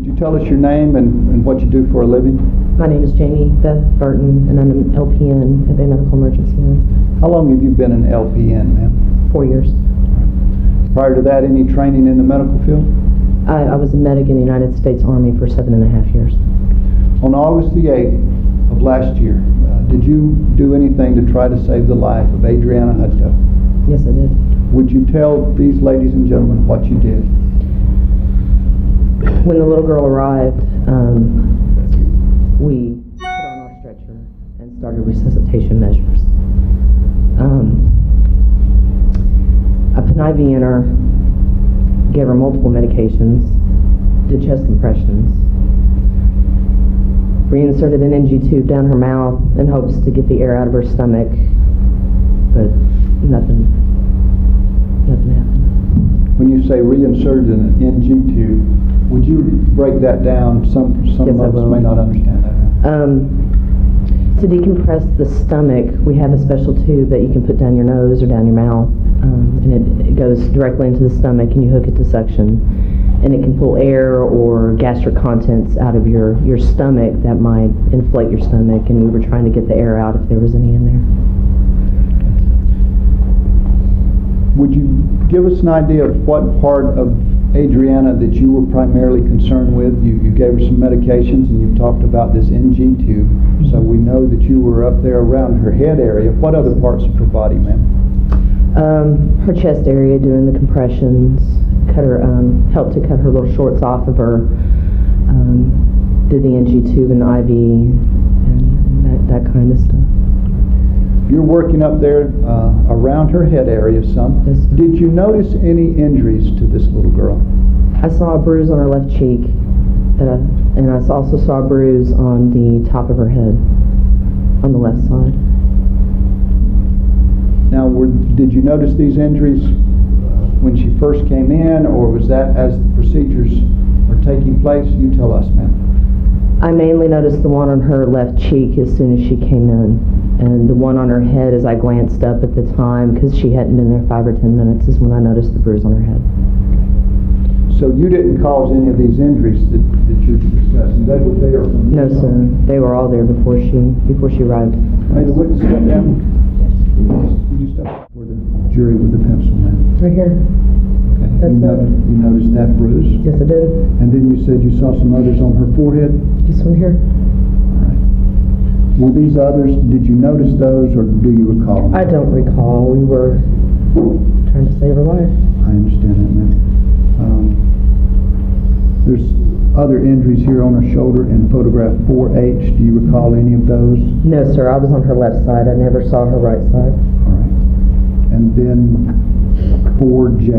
Would you tell us your name and what you do for a living? My name is Jamie Beth Burton, and I'm an LPN at Bay Medical Emergency Room. How long have you been an LPN, ma'am? 4 years. Prior to that, any training in the medical field? I was a medic in the United States Army for 7.5 years. On August the 8th of last year, did you do anything to try to save the life of Adrianna Hutto? Yes, I did. Would you tell these ladies and gentlemen what you did? When the little girl arrived, we put her on our stretcher and started resuscitation measures. I put an IV in her, gave her multiple medications, did chest compressions, reinserted an NG tube down her mouth in hopes to get the air out of her stomach, but nothing happened. When you say reinserted an NG tube, would you break that down? Some Yes, of us may not understand that. To decompress the stomach, we have a special tube that you can put down your nose or down your mouth, and it goes directly into the stomach, and you hook it to suction, and it can pull air or gastric contents out of your stomach that might inflate your stomach, and we were trying to get the air out if there was any in there. Would you give us an idea of what part of Adrianna that you were primarily concerned with? You gave her some medications and you talked about this NG tube, so we know that you were up there around her head area. What other parts of her body, ma'am? Her chest area, doing the compressions, helped to cut her little shorts off of her, did the NG tube and the IV, and that kind of stuff. You're working up there around her head area some. Yes, sir. Did you notice any injuries to this little girl? I saw a bruise on her left cheek, and I also saw a bruise on the top of her head, on the left side. Now, did you notice these injuries when she first came in, or was that as the procedures were taking place? You tell us, ma'am. I mainly noticed the one on her left cheek as soon as she came in, and the one on her head as I glanced up at the time, because she hadn't been there 5 or 10 minutes, is when I noticed the bruise on her head. So you didn't cause any of these injuries that you're discussing? They were there from No, sir. They were all there before she arrived. May the witness step down? Would you step for the jury with the pencil, ma'am? Right here. Okay. That's You noticed that bruise? Yes, I did. And then you said you saw some others on her forehead? This one here. All right. Were these others, did you notice those, or do you recall them? I don't recall. We were trying to save her life. I understand that, ma'am. There's other injuries here on her shoulder in photograph 4H. Do you recall any of those? No, sir. I was on her left side. I never saw her right side. All right. And then 4J,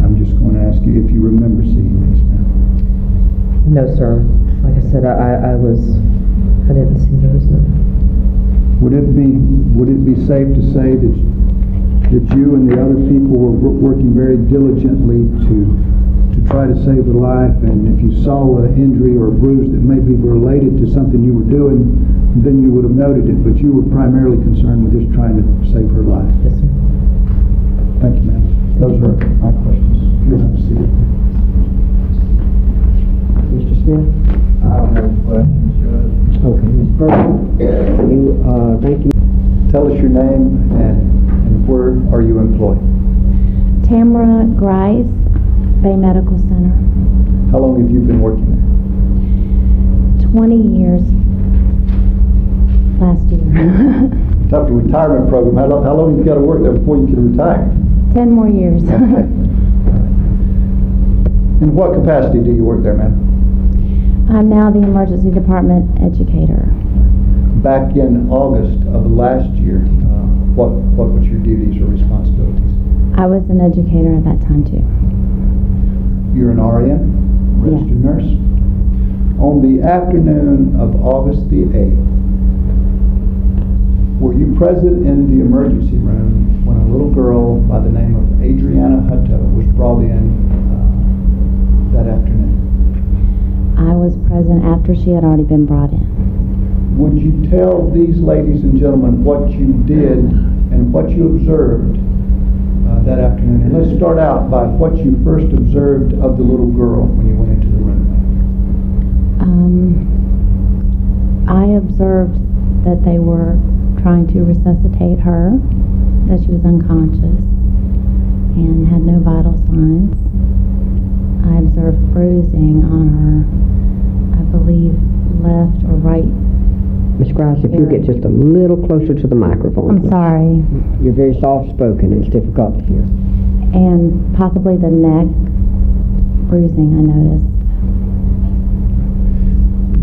I'm just going to ask you if you remember seeing these, ma'am. No, sir. Like I said, I didn't see those. No. Would it be safe to say that you and the other people were working very diligently to try to save her life, and if you saw an injury or a bruise that maybe related to something you were doing, then you would have noted it, but you were primarily concerned with just trying to save her life? Yes, sir. Thank you, ma'am. Those are my questions. You'll have to see it. Mr. Smith? I don't have any questions, Judge. Okay, Ms. Burton, thank you. Tell us your name and where are you employed? Tamara Grice, Bay Medical Center. How long have you been working there? 20 years. Last year. It's after retirement program. How long have you got to work there before you can retire? 10 more years. Okay. In what capacity do you work there, ma'am? I'm now the emergency department educator. Back in August of last year, what was your duties or responsibilities? I was an educator at that time too. You're an RN, registered Yes. nurse. On the afternoon of August the 8th, were you present in the emergency room when a little girl by the name of Adrianna Hutto was brought in that afternoon? I was present after she had already been brought in. Would you tell these ladies and gentlemen what you did and what you observed that afternoon? And let's start out by what you first observed of the little girl when you went into the room. I observed that they were trying to resuscitate her, that she was unconscious and had no vital signs. I observed bruising on her, I believe, left or right. Ms. Grice, if you get just a little closer to the microphone. I'm sorry. You're very soft-spoken, and it's difficult to hear. And possibly the neck bruising, I noticed.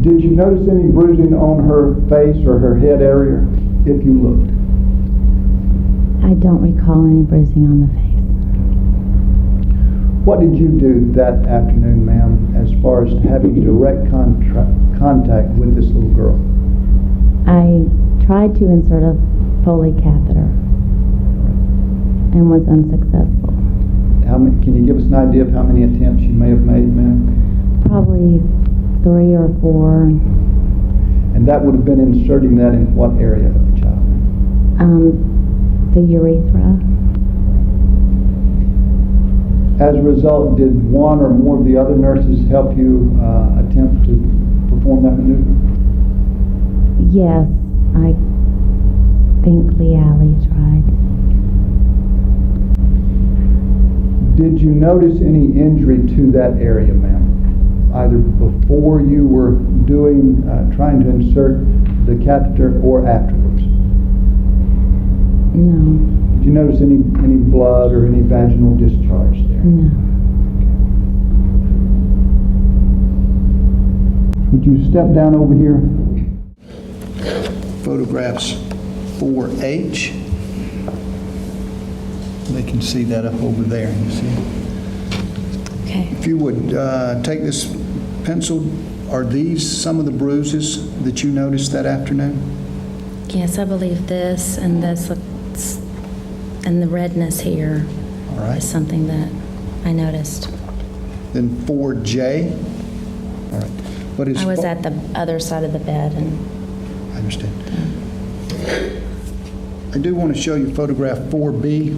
Did you notice any bruising on her face or her head area if you looked? I don't recall any bruising on the face. What did you do that afternoon, ma'am, as far as having direct contact with this little girl? I tried to insert a Foley catheter and was unsuccessful. Can you give us an idea of how many attempts you may have made, ma'am? Probably 3 or 4. And that would have been inserting that in what area of the child? The urethra. As a result, did one or more of the other nurses help you attempt to perform that maneuver? Yes, I think Leally tried. Did you notice any injury to that area, ma'am? Either before you were trying to insert the catheter or afterwards? No. Did you notice any blood or any vaginal discharge there? No. Would you step down over here? Photographs 4H. They can see that up over there, you see. Okay. If you would take this pencil, are these some of the bruises that you noticed that afternoon? Yes, I believe this and this looks, and the redness here All right. is something that I noticed. Then 4J. All right. What is I was at the other side of the bed and I understand. I do want to show you photograph 4B.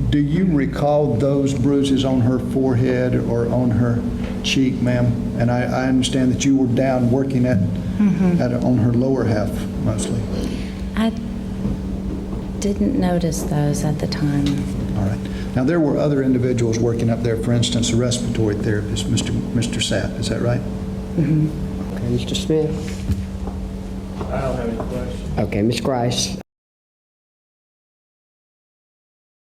Do you recall those bruises on her forehead or on her cheek, ma'am? And I understand that you were down working on her lower half mostly. I didn't notice those at the time. All right. Now, there were other individuals working up there, for instance, a respiratory therapist, Mr. Sapp, is that right? Okay, Mr. Smith? I don't have any questions. Okay, Ms. Grice.